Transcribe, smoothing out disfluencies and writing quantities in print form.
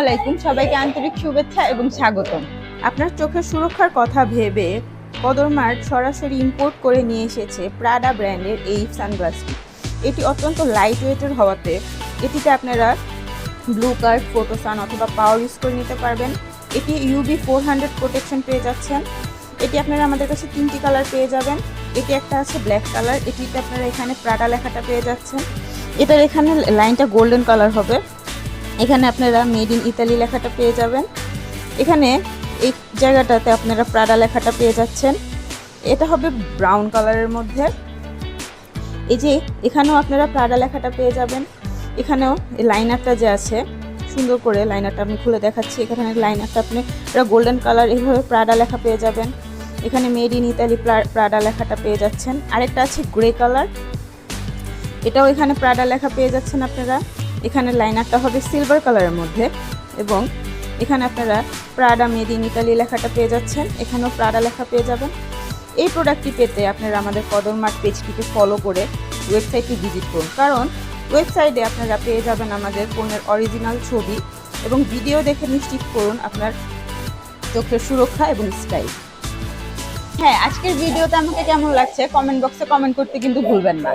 আলাইকুম, সবাইকে আন্তরিক শুভেচ্ছা এবং স্বাগতম। আপনার চোখের সুরক্ষার কথা ভেবে কদর মার্ট সরাসরি ইম্পোর্ট করে নিয়ে এসেছে প্রাডা ব্র্যান্ডের এই সানগ্লাসটি। এটি অত্যন্ত লাইট ওয়েটের হওয়াতে এটিতে আপনারা ব্লু কার্ড, ফোটোসান অথবা পাওয়ার ইউজ করে নিতে পারবেন। এটি UV 400 প্রোটেকশন পেয়ে যাচ্ছেন। এটি আপনারা আমাদের কাছে 3টি কালার পেয়ে যাবেন। এটি একটা আছে ব্ল্যাক কালার, এটিতে আপনারা এখানে প্রাডা লেখাটা পেয়ে যাচ্ছেন। এটার এখানে লাইনটা গোল্ডেন কালার হবে। এখানে আপনারা মেড ইন ইতালি লেখাটা পেয়ে যাবেন। এখানে এই জায়গাটাতে আপনারা প্রাডা লেখাটা পেয়ে যাচ্ছেন। এটা হবে ব্রাউন কালারের মধ্যে। এই যে এখানেও আপনারা প্রাডা লেখাটা পেয়ে যাবেন। এখানেও এই লাইনারটা যে আছে, সুন্দর করে লাইনারটা আমি খুলে দেখাচ্ছি। এখানে লাইনারটা আপনারা গোল্ডেন কালার এইভাবে প্রাডা লেখা পেয়ে যাবেন। এখানে মেড ইন ইতালি প্রাডা লেখাটা পেয়ে যাচ্ছেন। আরেকটা আছে গ্রে কালার, এটাও এখানে প্রাডা লেখা পেয়ে যাচ্ছেন আপনারা। এখানে লাইনারটা হবে সিলভার কালারের মধ্যে এবং এখানে আপনারা প্রাডা মেড ইন ইতালি লেখাটা পেয়ে যাচ্ছেন। এখানেও প্রাডা লেখা পেয়ে যাবেন। এই প্রোডাক্টটি পেতে আপনারা আমাদের কদর মার্ট পেজটিকে ফলো করে ওয়েবসাইটটি ভিজিট করুন, কারণ ওয়েবসাইটে আপনারা পেয়ে যাবেন আমাদের পণ্যের অরিজিনাল ছবি এবং ভিডিও দেখে নিশ্চিত করুন আপনার চোখের সুরক্ষা এবং স্টাইল। হ্যাঁ, আজকের ভিডিওতে আমাকে কেমন লাগছে কমেন্ট বক্সে কমেন্ট করতে কিন্তু ভুলবেন না।